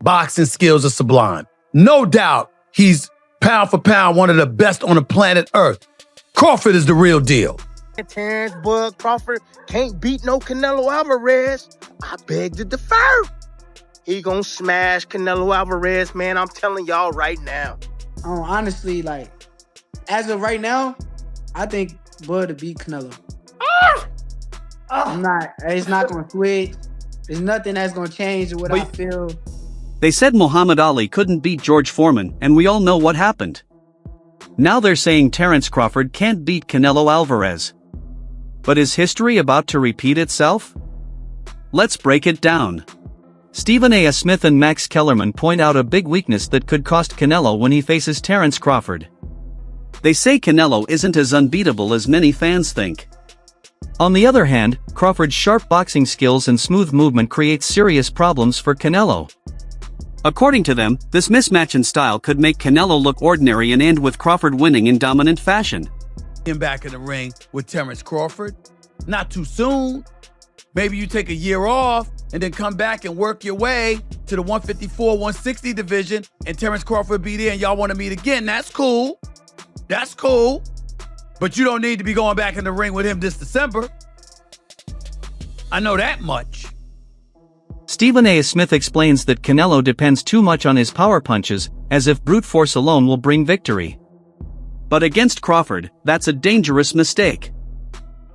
boxing skills are sublime. No doubt he's pound for pound one of the best on the planet Earth. Crawford is the real deal. Terence, Bud, Crawford can't beat no Canelo Alvarez. I beg to differ. He gonna smash Canelo Alvarez, man. I'm telling y'all right now. Honestly, like, as of right now, I think Bud to beat Canelo. It's not gonna switch. There's nothing that's gonna change what I feel. They said Muhammad Ali couldn't beat George Foreman, and we all know what happened. Now they're saying Terence Crawford can't beat Canelo Alvarez. But is history about to repeat itself? Let's break it down. Stephen A. Smith and Max Kellerman point out a big weakness that could cost Canelo when he faces Terence Crawford. They say Canelo isn't as unbeatable as many fans think. On the other hand, Crawford's sharp boxing skills and smooth movement create serious problems for Canelo. According to them, this mismatch in style could make Canelo look ordinary and end with Crawford winning in dominant fashion. Him back in the ring with Terence Crawford? Not too soon. Maybe you take a year off and then come back and work your way to the 154, 160 division and Terence Crawford be there and y'all want to meet again. That's cool. That's cool. But you don't need to be going back in the ring with him this December. I know that much. Stephen A. Smith explains that Canelo depends too much on his power punches, as if brute force alone will bring victory. But against Crawford, that's a dangerous mistake.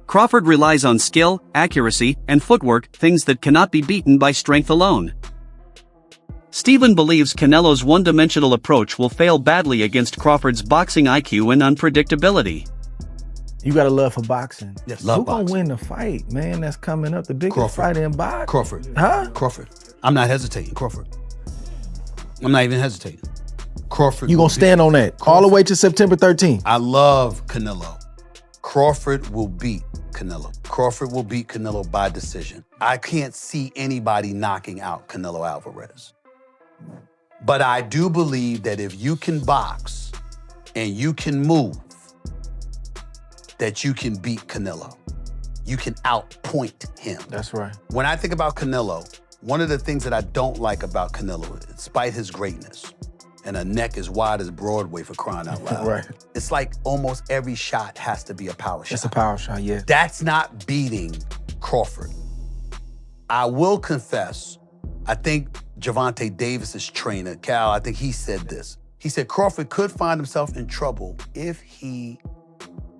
Crawford relies on skill, accuracy, and footwork, things that cannot be beaten by strength alone. Stephen believes Canelo's one-dimensional approach will fail badly against Crawford's boxing IQ and unpredictability. You got a love for boxing. Yes, love boxing. Who gonna win the fight, man? That's coming up, the biggest Crawford. fight in boxing. Crawford. Huh? Crawford. I'm not hesitating. Crawford. I'm not even hesitating. Crawford. You gonna stand on that all the way to September 13th? I love Canelo. Crawford will beat Canelo. Crawford will beat Canelo by decision. I can't see anybody knocking out Canelo Alvarez. But I do believe that if you can box and you can move, that you can beat Canelo. You can outpoint him. That's right. When I think about Canelo, one of the things that I don't like about Canelo, despite his greatness, and a neck as wide as Broadway for crying out loud. Right. It's like almost every shot has to be a power shot. It's a power shot, yeah. That's not beating Crawford. I will confess, I think Gervonta Davis's trainer, Cal, I think he said this. He said Crawford could find himself in trouble if he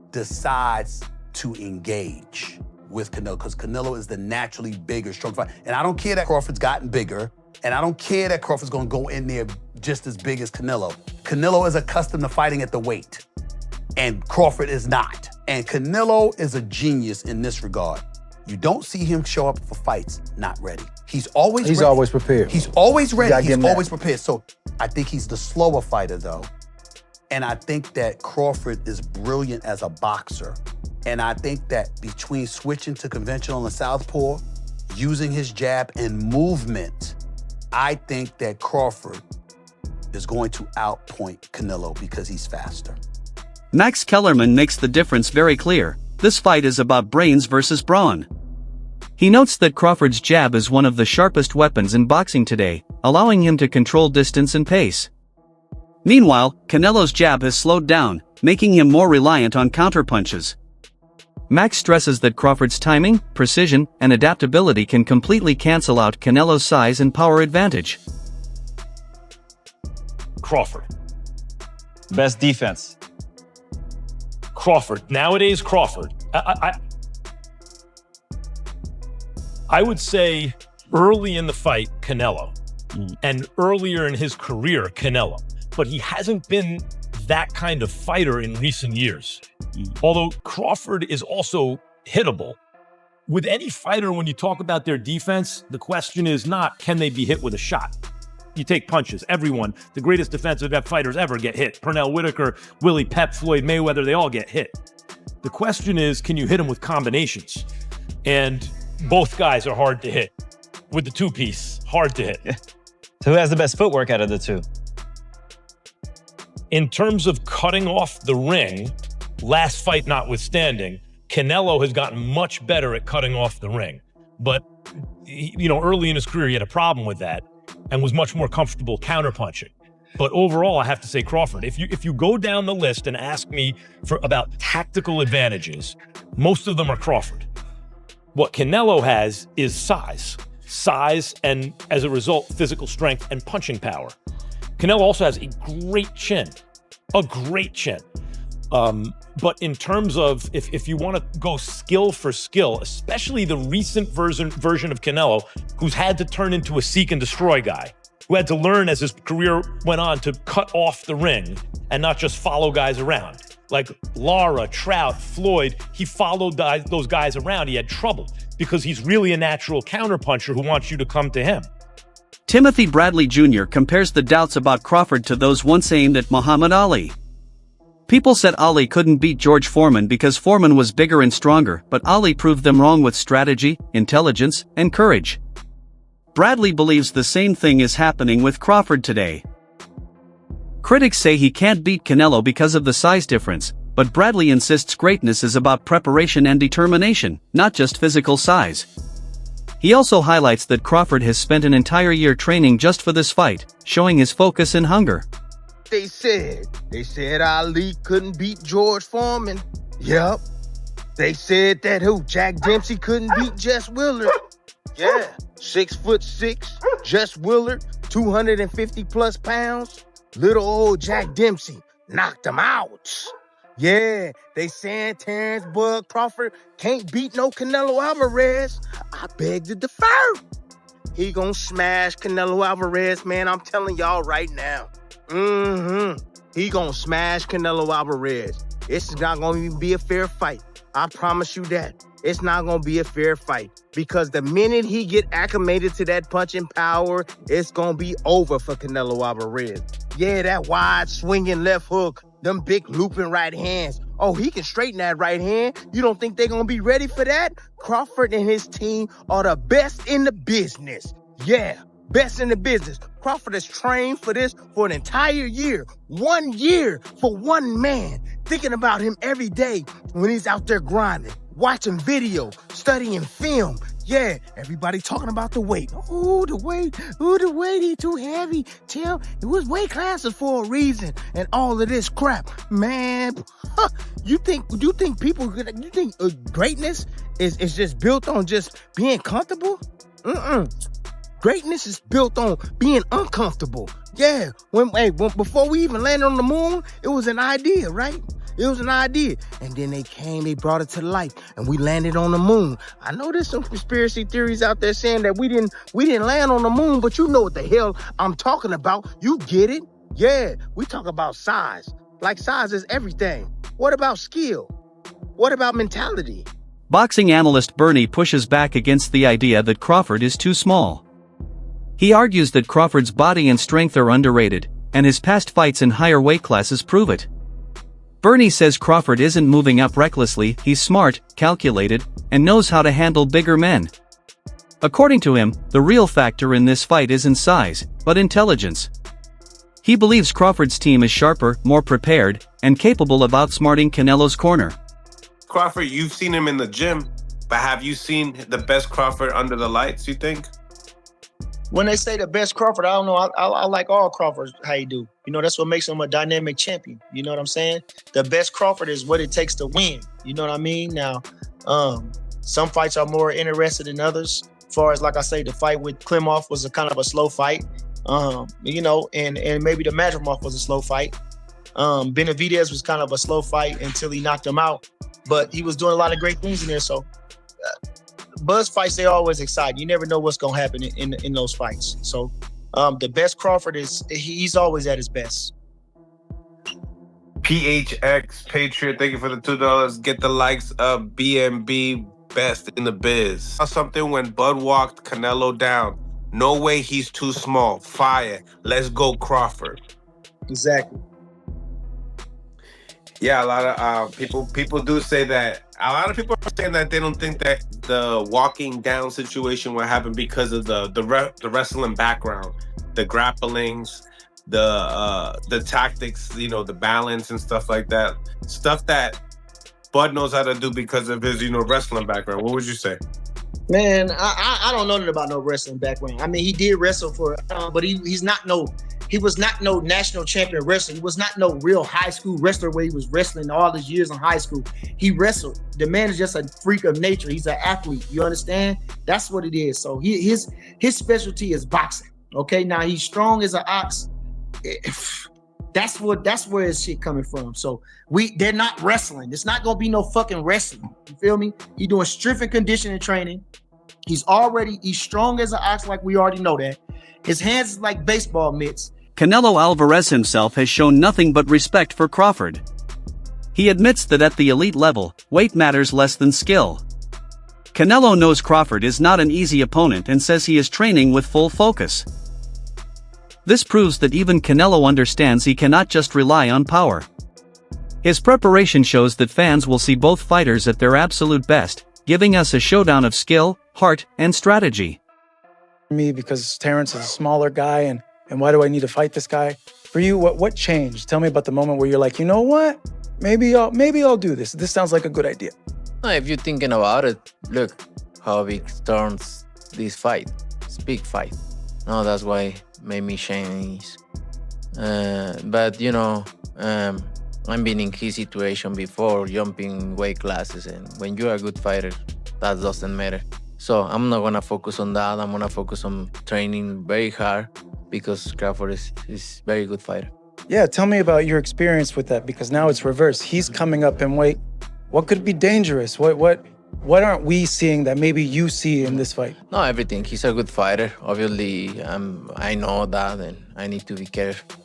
decides to engage with Canelo, because Canelo is the naturally bigger, strong fighter. And I don't care that Crawford's gotten bigger, and I don't care that Crawford's gonna go in there just as big as Canelo. Canelo is accustomed to fighting at the weight, and Crawford is not. And Canelo is a genius in this regard. You don't see him show up for fights not ready. He's always ready. always prepared. He's always ready. He's always that. prepared. So I think he's the slower fighter, though. And I think that Crawford is brilliant as a boxer. And I think that between switching to conventional and southpaw, using his jab and movement, I think that Crawford is going to outpoint Canelo because he's faster. Max Kellerman makes the difference very clear. This fight is about brains versus brawn. He notes that Crawford's jab is one of the sharpest weapons in boxing today, allowing him to control distance and pace. Meanwhile, Canelo's jab has slowed down, making him more reliant on counterpunches. Max stresses that Crawford's timing, precision, and adaptability can completely cancel out Canelo's size and power advantage. Crawford. Best defense. Crawford. Nowadays, Crawford. I would say early in the fight, Canelo. And earlier in his career, Canelo. But he hasn't been that kind of fighter in recent years. Although Crawford is also hittable. With any fighter, when you talk about their defense, the question is not, can they be hit with a shot? You take punches. Everyone, the greatest defensive fighters ever get hit. Pernell Whitaker, Willie Pep, Floyd Mayweather, they all get hit. The question is, can you hit them with combinations? And both guys are hard to hit. With the two-piece, hard to hit. Yeah. So who has the best footwork out of the two? In terms of cutting off the ring, last fight notwithstanding, Canelo has gotten much better at cutting off the ring. But, early in his career, he had a problem with that. and was much more comfortable counterpunching. But overall, I have to say Crawford. If you go down the list and ask me about tactical advantages, most of them are Crawford. What Canelo has is size, and as a result, physical strength and punching power. Canelo also has a great chin. But in terms of if you want to go skill for skill, especially the recent version of Canelo, who's had to turn into a seek and destroy guy, who had to learn as his career went on to cut off the ring and not just follow guys around. Like Lara, Trout, Floyd, he followed those guys around. He had trouble because he's really a natural counterpuncher who wants you to come to him. Timothy Bradley Jr. compares the doubts about Crawford to those once aimed at Muhammad Ali. People said Ali couldn't beat George Foreman because Foreman was bigger and stronger, but Ali proved them wrong with strategy, intelligence, and courage. Bradley believes the same thing is happening with Crawford today. Critics say he can't beat Canelo because of the size difference, but Bradley insists greatness is about preparation and determination, not just physical size. He also highlights that Crawford has spent an entire year training just for this fight, showing his focus and hunger. They said Ali couldn't beat George Foreman. Yep. They said that Jack Dempsey couldn't beat Jess Willard. Yeah. 6'6", Jess Willard, 250 plus pounds. Little old Jack Dempsey knocked him out. Yeah, they saying Terence Bud Crawford can't beat no Canelo Alvarez. I beg to differ. He gonna smash Canelo Alvarez, man. I'm telling y'all right now. He gonna smash Canelo Alvarez. It's not gonna even be a fair fight. I promise you that. It's not gonna be a fair fight. Because the minute he get acclimated to that punching power, it's gonna be over for Canelo Alvarez. Yeah, that wide swinging left hook, them big looping right hands. Oh, he can straighten that right hand. You don't think they're gonna be ready for that? Crawford and his team are the best in the business. Yeah, best in the business. Crawford has trained for this for an entire year. 1 year for one man. Thinking about him every day when he's out there grinding, watching video, studying film. Yeah, everybody talking about the weight. Ooh, the weight, he too heavy. It was weight classes for a reason. And all of this crap. Man, you think greatness is just built on just being comfortable? Greatness is built on being uncomfortable. Yeah, before we even landed on the moon, it was an idea, right? It was an idea. And then they brought it to life, and we landed on the moon. I know there's some conspiracy theories out there saying that we didn't land on the moon, but you know what the hell I'm talking about. You get it? Yeah, we talk about size. Like size is everything. What about skill? What about mentality? Boxing analyst Bernie pushes back against the idea that Crawford is too small. He argues that Crawford's body and strength are underrated, and his past fights in higher weight classes prove it. Bernie says Crawford isn't moving up recklessly, he's smart, calculated, and knows how to handle bigger men. According to him, the real factor in this fight isn't size, but intelligence. He believes Crawford's team is sharper, more prepared, and capable of outsmarting Canelo's corner. Crawford, you've seen him in the gym, but have you seen the best Crawford under the lights, you think? When they say the best Crawford, I don't know. I like all Crawfords, how you do. You know, that's what makes him a dynamic champion. You know what I'm saying? The best Crawford is what it takes to win. You know what I mean? Now, some fights are more interested than others. As far as, like I say, the fight with Klimov was a kind of a slow fight. You know, and maybe the Madrimov was a slow fight. Benavidez was kind of a slow fight until he knocked him out. But he was doing a lot of great things in there. So, Buzz fights, they always excite. You never know what's going to happen in those fights. So the best Crawford he's always at his best. PHX Patriot, thank you for the $2. Get the likes of BMB, best in the biz. Something when Bud walked Canelo down. No way he's too small. Fire. Let's go Crawford. Exactly. Yeah, a lot of people do say that. A lot of people are saying that they don't think that the walking down situation will happen because of the wrestling background, the grapplings, the tactics, you know, the balance and stuff like that. Stuff that Bud knows how to do because of his, you know, wrestling background. What would you say? Man, I don't know nothing about no wrestling background. I mean, he did wrestle for, but he was not no national champion wrestler. He was not no real high school wrestler where he was wrestling all his years in high school. He wrestled. The man is just a freak of nature. He's an athlete. You understand? That's what it is. So his specialty is boxing. Okay, now he's strong as an ox. That's where his shit coming from. So they're not wrestling. It's not gonna be no fucking wrestling. You feel me? He doing strength and conditioning training. He's strong as an ox, like we already know that. His hands is like baseball mitts. Canelo Alvarez himself has shown nothing but respect for Crawford. He admits that at the elite level, weight matters less than skill. Canelo knows Crawford is not an easy opponent and says he is training with full focus. This proves that even Canelo understands he cannot just rely on power. His preparation shows that fans will see both fighters at their absolute best, giving us a showdown of skill, heart, and strategy. Me, because Terence is a smaller guy, and why do I need to fight this guy? For you, what changed? Tell me about the moment where you're like, you know what? Maybe I'll do this. This sounds like a good idea. If you're thinking about it, look how big turns this fight. It's a big fight. No, that's why made me change. But you know, I've been in his situation before, jumping weight classes, and when you're a good fighter, that doesn't matter. So I'm not gonna focus on that. I'm gonna focus on training very hard because Crawford is very good fighter. Yeah, tell me about your experience with that, because now it's reversed. He's coming up in weight. What could be dangerous? What aren't we seeing that maybe you see in this fight? No, everything. He's a good fighter. Obviously, I know that, and I need to be careful.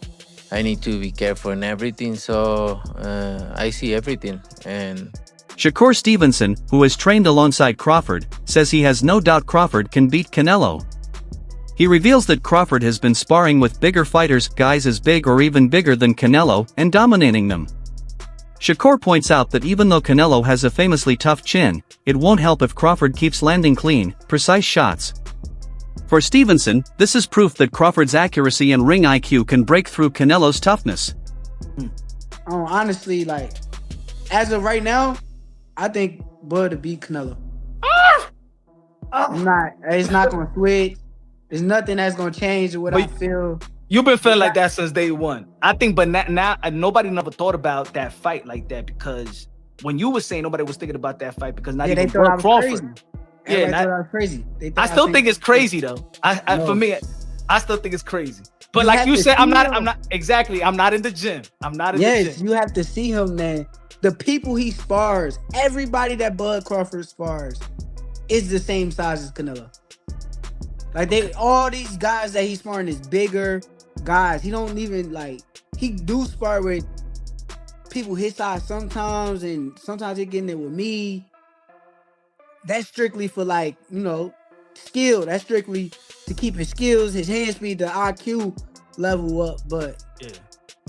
I need to be careful in everything. So I see everything. And Shakur Stevenson, who has trained alongside Crawford, says he has no doubt Crawford can beat Canelo. He reveals that Crawford has been sparring with bigger fighters, guys as big or even bigger than Canelo, and dominating them. Shakur points out that even though Canelo has a famously tough chin, it won't help if Crawford keeps landing clean, precise shots. For Stevenson, this is proof that Crawford's accuracy and ring IQ can break through Canelo's toughness. Honestly, like, as of right now, I think Bud to beat Canelo. It's not gonna switch. There's nothing that's gonna change what I feel. You've been feeling like that since day one. I think, but now nobody never thought about that fight like that, because when you were saying nobody was thinking about that fight because not even Crawford. Crazy. Yeah, thought I was crazy. I still think it's crazy though. For me, I still think it's crazy. But like you said, I'm not in the gym. I'm not in the gym. Yes, you have to see him, man. The people he spars, everybody that Bud Crawford spars, is the same size as Canelo. Like all these guys that he's sparring is bigger guys. He don't even he do spar with people his size sometimes, and sometimes he get in there with me. That's strictly for skill. That's strictly to keep his skills, his hand speed, the IQ level up. But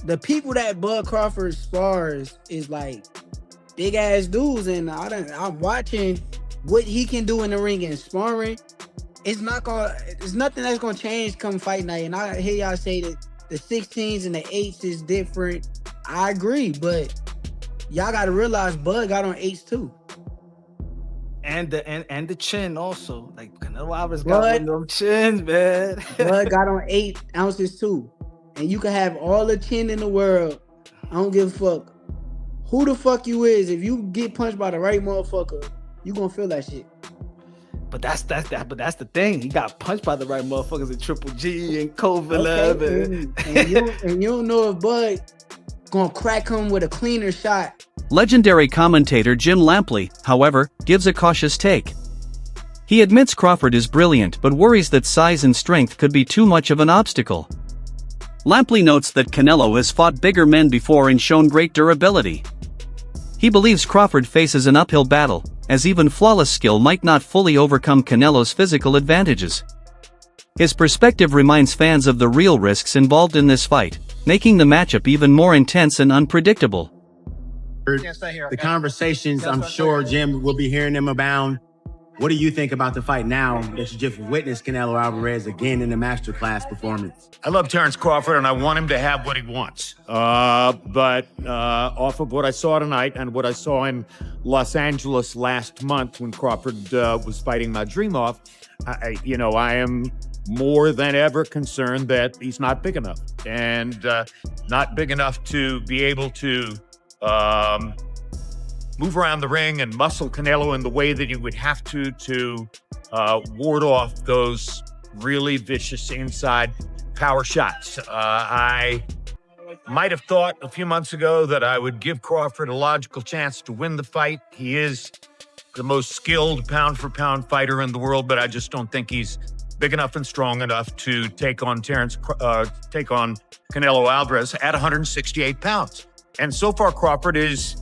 the people that Bud Crawford spars is big ass dudes, and I'm watching what he can do in the ring and sparring. It's nothing that's gonna change come fight night. And I hear y'all say that the 16s and the 8s is different. I agree, but y'all gotta realize Bud got on 8s too. And the chin also. Like Canelo Alvarez got one of them chins, man. Bud got on 8 ounces too. And you can have all the chin in the world. I don't give a fuck who the fuck you is. If you get punched by the right motherfucker, you gonna feel that shit. But that's the thing. He got punched by the right motherfuckers in Triple G and Kovalev. Okay, and you don't know if Bud gonna crack him with a cleaner shot. Legendary commentator Jim Lampley, however, gives a cautious take. He admits Crawford is brilliant but worries that size and strength could be too much of an obstacle. Lampley notes that Canelo has fought bigger men before and shown great durability. He believes Crawford faces an uphill battle, as even flawless skill might not fully overcome Canelo's physical advantages. His perspective reminds fans of the real risks involved in this fight, making the matchup even more intense and unpredictable. The conversations, I'm sure Jim will be hearing them abound. What do you think about the fight now that you just witnessed Canelo Alvarez again in a masterclass performance? I love Terence Crawford, and I want him to have what he wants. But off of what I saw tonight and what I saw in Los Angeles last month when Crawford was fighting Madrimov, I am more than ever concerned that he's not big enough, and not big enough to be able to move around the ring and muscle Canelo in the way that you would have to ward off those really vicious inside power shots. I might have thought a few months ago that I would give Crawford a logical chance to win the fight. He is the most skilled pound-for-pound fighter in the world, but I just don't think he's big enough and strong enough to take on Canelo Alvarez at 168 pounds. And so far, Crawford is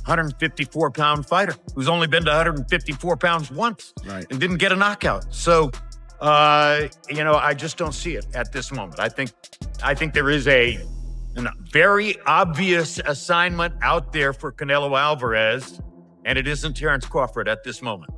154-pound fighter who's only been to 154 pounds once and didn't get a knockout. So, I just don't see it at this moment. I think there is a very obvious assignment out there for Canelo Alvarez, and it isn't Terence Crawford at this moment.